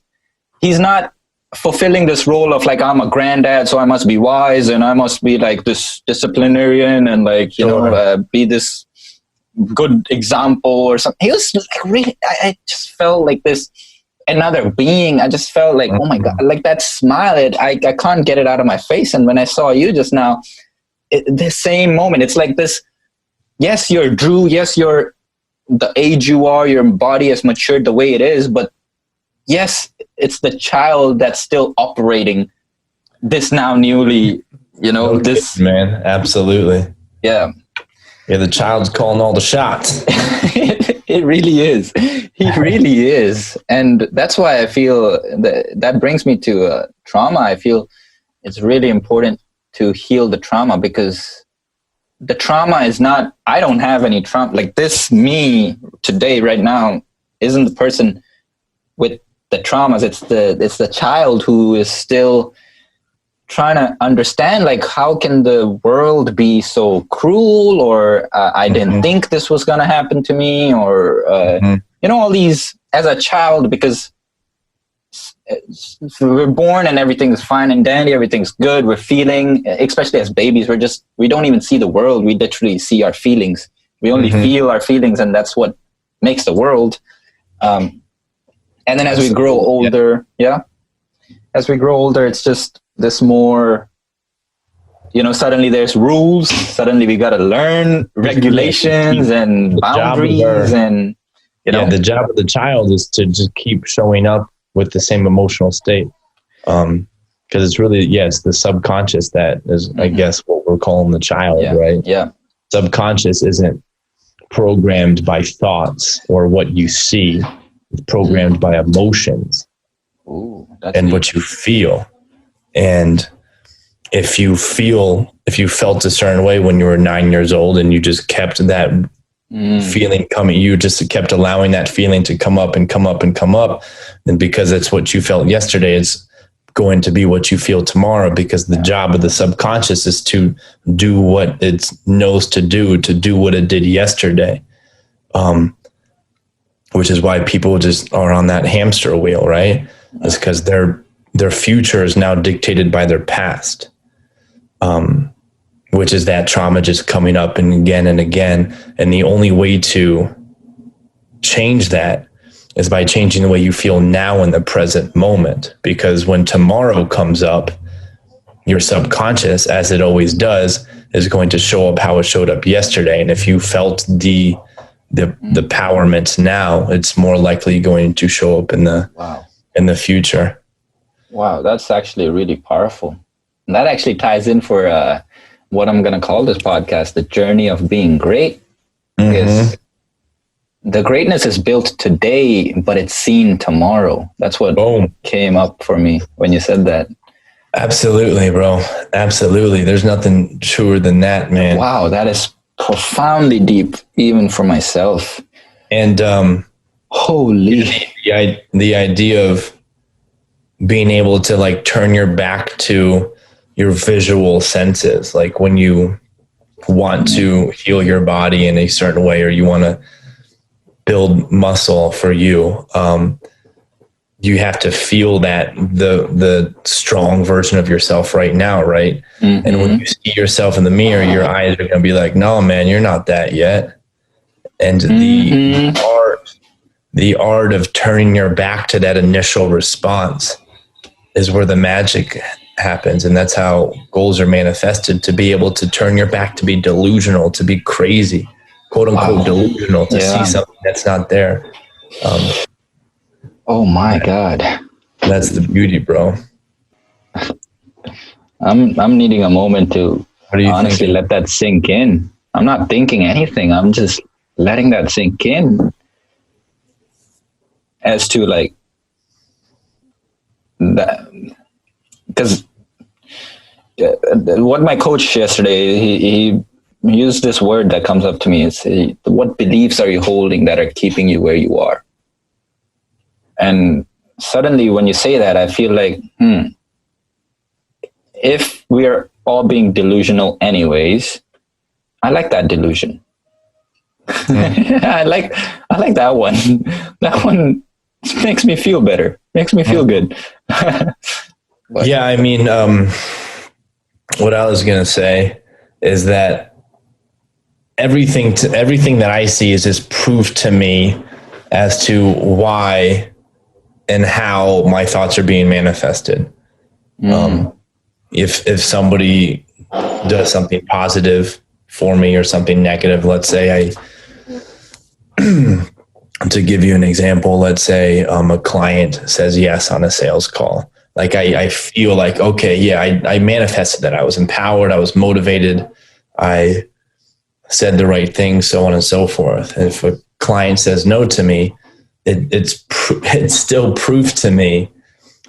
not fulfilling this role of like, I'm a granddad, so I must be wise and I must be like this disciplinarian and like, you know, be this good example or something. He was like really, I just felt like this another being. I just felt like, oh my God, like that smile, I can't get it out of my face. And when I saw you just now, the same moment, it's like this, yes, you're Drew, yes, you're the age you are, your body has matured the way it is, but yes, it's the child that's still operating this now newly, you know, this man, absolutely. Yeah. Yeah, the child's calling all the shots. It really is. He really is. And that's why I feel that brings me to trauma. I feel it's really important to heal the trauma, because the trauma is not, I don't have any trauma. Like this me today, right now, isn't the person with the traumas. It's the child who is still trying to understand, like, how can the world be so cruel, or I didn't think this was going to happen to me, or, you know, all these as a child, because we're born and everything's fine and dandy, everything's good. We're feeling, especially as babies, we don't even see the world. We literally see our feelings. We only feel our feelings, and that's what makes the world. And then as we grow older, as we grow older, it's just this more suddenly there's rules. Suddenly we got to learn regulations and boundaries, and the job of the child is to just keep showing up with the same emotional state. Because it's really, it's the subconscious that is, I guess, what we're calling the child, right? Yeah. Subconscious isn't programmed by thoughts or what you see. It's programmed by emotions. Ooh, and what you feel. And if you felt a certain way when you were 9 years old and you just kept that feeling coming, you just kept allowing that feeling to come up and come up and come up. And because it's what you felt yesterday, it's going to be what you feel tomorrow, because the job of the subconscious is to do what it knows to do what it did yesterday. Which is why people just are on that hamster wheel, right? It's because their future is now dictated by their past. Which is that trauma just coming up and again and again. And the only way to change that is by changing the way you feel now in the present moment. Because when tomorrow comes up, your subconscious, as it always does, is going to show up how it showed up yesterday. And if you felt the empowerment now, it's more likely going to show up in the future. Wow, that's actually really powerful. And that actually ties in for what I'm going to call this podcast, The Journey of Being Great. Because the greatness is built today, but it's seen tomorrow. That's what came up for me when you said that. Absolutely, bro. Absolutely. There's nothing truer than that, man. Wow, that is profoundly deep, even for myself. And holy, the idea of being able to like turn your back to your visual senses, like when you want to heal your body in a certain way, or you want to build muscle for you, you have to feel that the strong version of yourself right now, right? And when you see yourself in the mirror, your eyes are going to be like, no, man, you're not that yet. And the art of turning your back to that initial response is where the magic happens. And that's how goals are manifested, to be able to turn your back, to be delusional, to be crazy, quote unquote, delusional, to see something that's not there. Oh my God. That's the beauty, bro. I'm needing a moment to honestly thinking? let that sink in. I'm not thinking anything. I'm just letting that sink in. As to like that, because what my coach yesterday, he used this word that comes up to me. It's what beliefs are you holding that are keeping you where you are? And suddenly when you say that, I feel like, if we're all being delusional anyways, I like that delusion. I like that one. That one makes me feel better. Makes me feel good. Yeah, I mean, what I was going to say is that everything that I see is just proof to me as to why and how my thoughts are being manifested. If somebody does something positive for me or something negative, let's say to give you an example, let's say a client says yes on a sales call. Like I feel like, okay, yeah, I manifested that. I was empowered. I was motivated. I said the right thing, so on and so forth. And if a client says no to me, it's still proof to me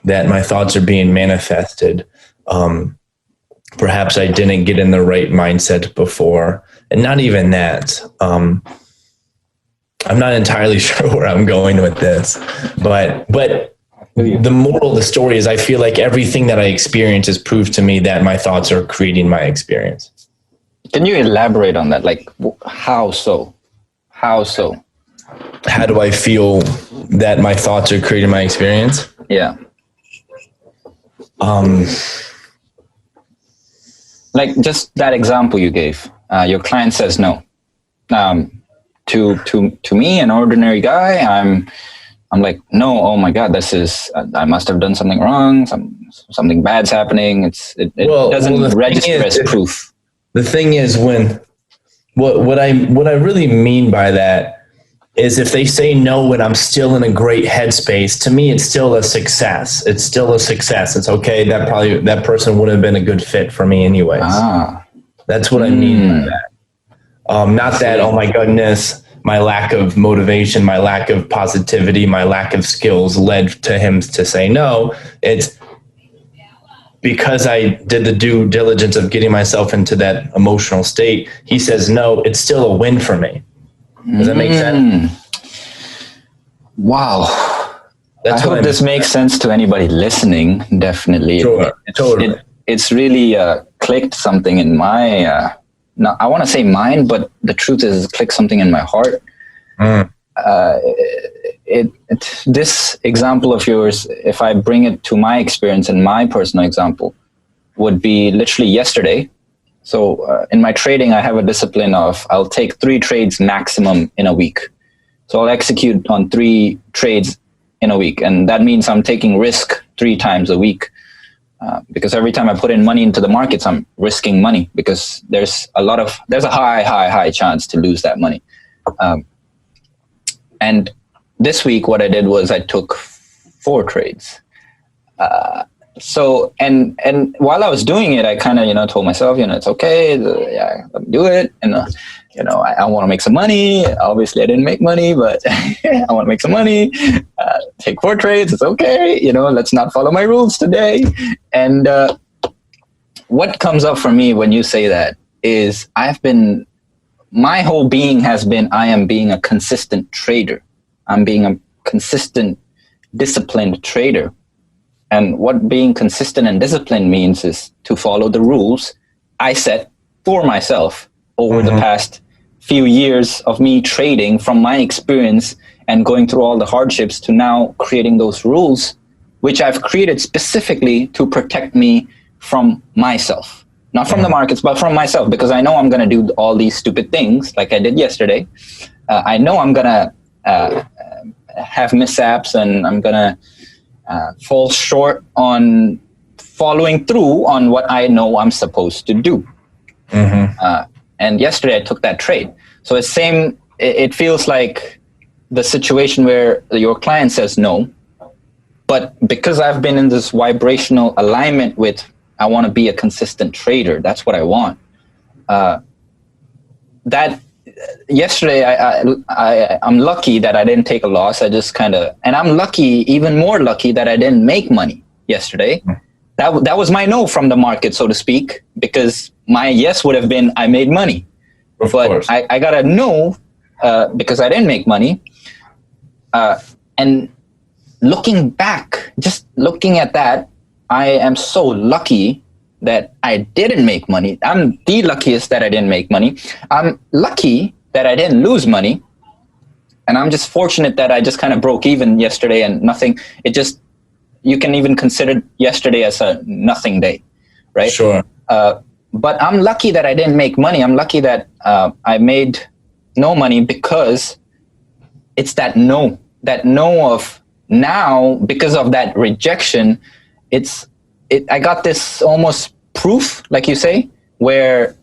that my thoughts are being manifested. Perhaps I didn't get in the right mindset before, and not even that. I'm not entirely sure where I'm going with this, but the moral of the story is I feel like everything that I experience is proof to me that my thoughts are creating my experience. Can you elaborate on that? Like, how so? How so? How do I feel that my thoughts are creating my experience? Yeah. Like just that example you gave. Your client says no. To me, an ordinary guy, I'm I'm like, no, oh my God, I must have done something wrong. Something bad's happening. It doesn't register as proof. The thing is, what I really mean by that is if they say no when I'm still in a great headspace, to me, it's still a success. It's still a success. It's okay. That person would have been a good fit for me anyways. That's what I mean by that. Not that, oh my goodness, my lack of motivation, my lack of positivity, my lack of skills led to him to say no. It's because I did the due diligence of getting myself into that emotional state. He says no, it's still a win for me. Does that make sense? Wow. I hope this makes sense to anybody listening. Definitely. Sure. Totally. It's really clicked something in my, I want to say mind, but the truth is it clicked something in my heart. This example of yours, if I bring it to my experience and my personal example, would be literally yesterday. So in my trading, I have a discipline of I'll take 3 trades maximum in a week. So I'll execute on 3 trades in a week. And that means I'm taking risk 3 times a week. Because every time I put in money into the markets, I'm risking money because there's a high chance to lose that money. And this week, what I did was I took 4 trades. So, and while I was doing it, I kind of, told myself, it's okay. Let me do it. And, I want to make some money. Obviously I didn't make money, but I want to make some money, take 4 trades. It's okay. Let's not follow my rules today. And, what comes up for me when you say that is my whole being has been, I am being a consistent trader. I'm being a consistent, disciplined trader. And what being consistent and disciplined means is to follow the rules I set for myself over the past few years of me trading, from my experience and going through all the hardships to now creating those rules, which I've created specifically to protect me from myself. Not from the markets, but from myself, because I know I'm going to do all these stupid things like I did yesterday. I know I'm going to have mishaps, and I'm going to fall short on following through on what I know I'm supposed to do. And yesterday I took that trade. So it feels like the situation where your client says no, but because I've been in this vibrational alignment with, I want to be a consistent trader. That's what I want. That yesterday, I'm lucky that I didn't take a loss. And I'm even more lucky that I didn't make money yesterday. That was my no from the market, so to speak, because my yes would have been, I made money. Of course. I got a no because I didn't make money. And looking back, just looking at that, I am so lucky that I didn't make money. I'm the luckiest that I didn't make money. I'm lucky that I didn't lose money. And I'm just fortunate that I just kind of broke even yesterday and nothing. You can even consider yesterday as a nothing day, right? Sure. But I'm lucky that I didn't make money. I'm lucky that I made no money, because it's that no of now, because of that rejection, I got this almost proof, like you say, where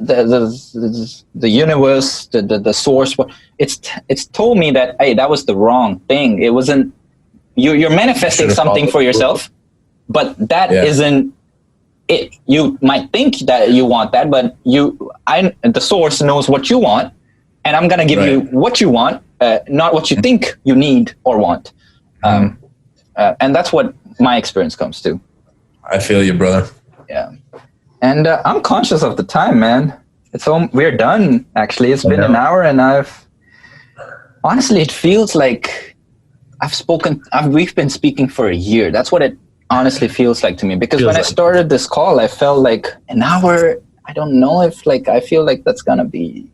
the universe, the source, it's told me that, hey, that was the wrong thing. It wasn't, you're manifesting something for yourself, but that isn't it. You might think that you want that, but the source knows what you want, and I'm going to give you what you want, not what you think you need or want. And that's what my experience comes to. I feel you, brother. Yeah. And I'm conscious of the time, man. We're done, actually. It's been an hour, and honestly, it feels like we've been speaking for a year. That's what it honestly feels like to me. Because when I started this call, I felt like an hour. I don't know if I feel like that's going to be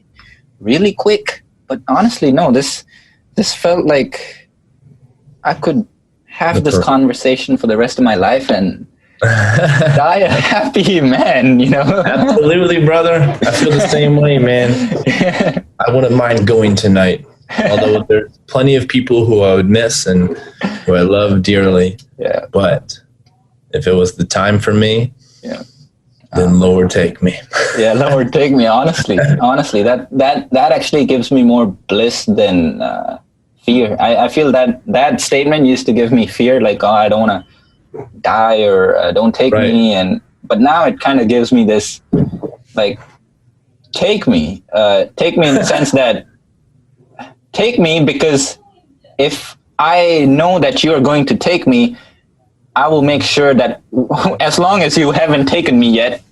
really quick. But honestly, no, this felt like I could have this conversation for the rest of my life and die a happy man, Absolutely, brother. I feel the same way, man. I wouldn't mind going tonight Although there's plenty of people who I would miss and who I love dearly. Yeah. But if it was the time for me, Yeah. then Lord, take me. Yeah, Lord, take me. Honestly, that actually gives me more bliss than fear. I feel that statement used to give me fear, like, oh, I don't want to die, or don't take Right. me. But now it kind of gives me this, like, take me in the sense that take me, because if I know that you are going to take me, I will make sure that as long as you haven't taken me yet,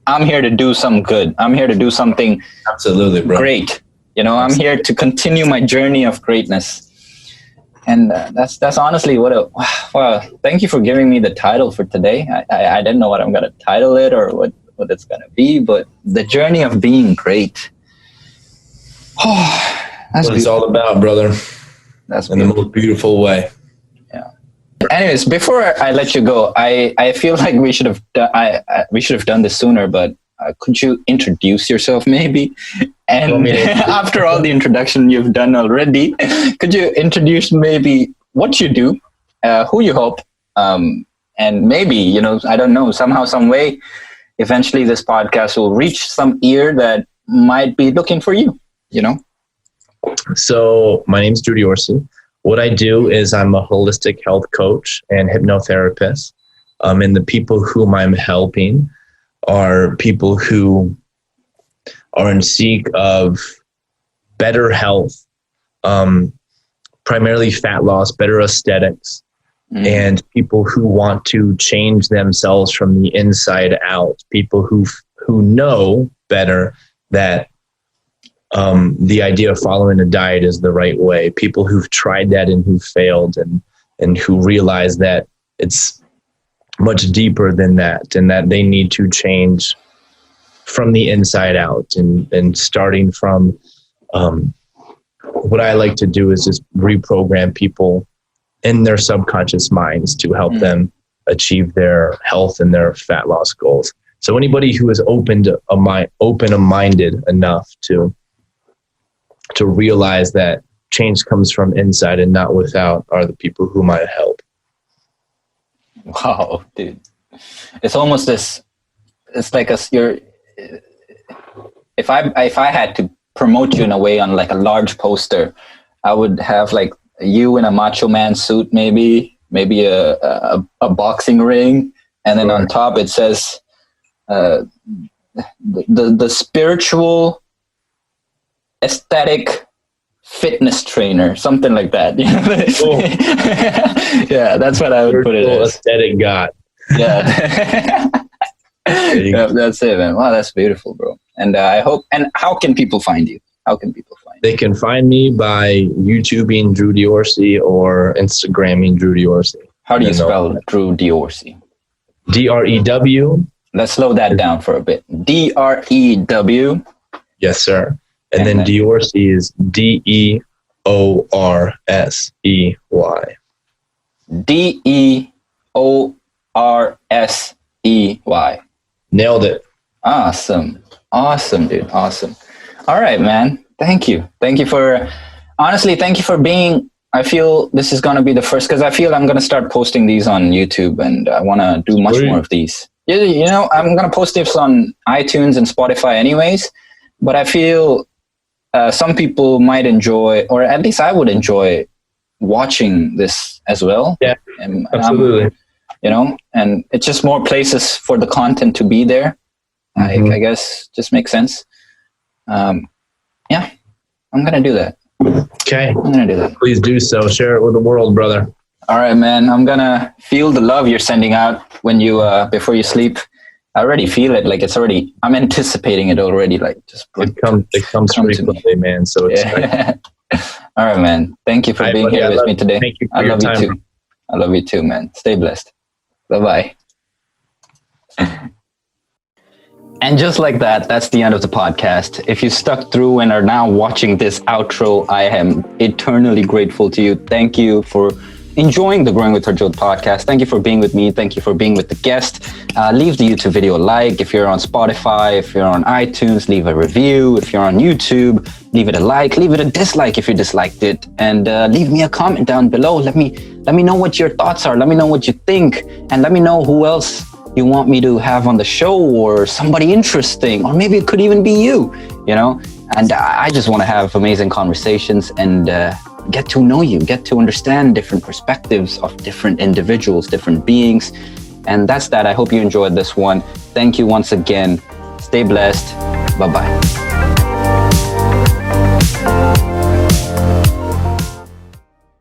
I'm here to do some good. I'm here to do something Absolutely, bro. great. I'm here to continue my journey of greatness. And that's honestly well, thank you for giving me the title for today. I didn't know what I'm going to title it or what it's going to be, but the journey of being great. Oh, that's what it's all about, brother. That's in the most beautiful way. Yeah. Anyways, before I let you go, I feel like we should have done this sooner, but could you introduce yourself maybe? And after all the introduction you've done already, could you introduce maybe what you do, who you help, and maybe, I don't know, somehow, some way, eventually this podcast will reach some ear that might be looking for you, So my name's Drew DeOrsey. What I do is I'm a holistic health coach and hypnotherapist. And the people whom I'm helping are people who are in seek of better health, primarily fat loss, better aesthetics, and people who want to change themselves from the inside out, people who know better that the idea of following a diet is the right way, people who've tried that and who failed, and who realize that it's much deeper than that, and that they need to change from the inside out, and starting from what I like to do is just reprogram people in their subconscious minds to help them achieve their health and their fat loss goals. So anybody who is open-minded enough to realize that change comes from inside and not without are the people whom I help. Wow, dude. It's almost this, it's like if I had to promote you in a way on like a large poster, I would have like you in a Macho Man suit, maybe a boxing ring. And then on top it says, the spiritual aesthetic fitness trainer, something like that. Yeah, that's what I would put it as. Aesthetic God. Yeah. Yeah, that's it, man. Wow, that's beautiful, bro. And I hope. And how can people find you? They can find me by YouTubing Drew DeOrsey or Instagramming Drew DeOrsey. How do you spell Drew DeOrsey? DREW. Let's slow that down for a bit. DREW. Yes, sir. And then DeOrsey is DEORSEY. DEORSEY. Nailed it. Awesome, dude. Awesome. All right, man. Thank you for being. I feel this is going to be the first, because I feel I'm going to start posting these on YouTube, and I want to do much more of these. I'm going to post this on iTunes and Spotify anyways, but I feel some people might enjoy, or at least I would enjoy watching this as well. Yeah, absolutely. And it's just more places for the content to be there. I guess just makes sense. Yeah, I'm going to do that. Okay. I'm going to do that. Please do so. Share it with the world, brother. All right, man. I'm going to feel the love you're sending out when you, before you sleep. I already feel it. Like I'm anticipating it already. Like it comes frequently, man. So it's all right, man. Thank you for being here with me today. Thank you for I your love time. you too. I love you too, man. Stay blessed. Bye-bye. And just like that, that's the end of the podcast. If you stuck through and are now watching this outro, I am eternally grateful to you. Thank you for enjoying the Growing with Harjot podcast. Thank you for being with me. Thank you for being with the guest. Leave the YouTube video a like. If you're on Spotify, if you're on iTunes, leave a review. If you're on YouTube, leave it a like. Leave it a dislike if you disliked it. And leave me a comment down below. Let me know what your thoughts are. Let me know what you think. And let me know who else you want me to have on the show, or somebody interesting, or maybe it could even be you, And I just want to have amazing conversations and get to know you, get to understand different perspectives of different individuals, different beings. And that's that. I hope you enjoyed this one. Thank you once again. Stay blessed. Bye-bye.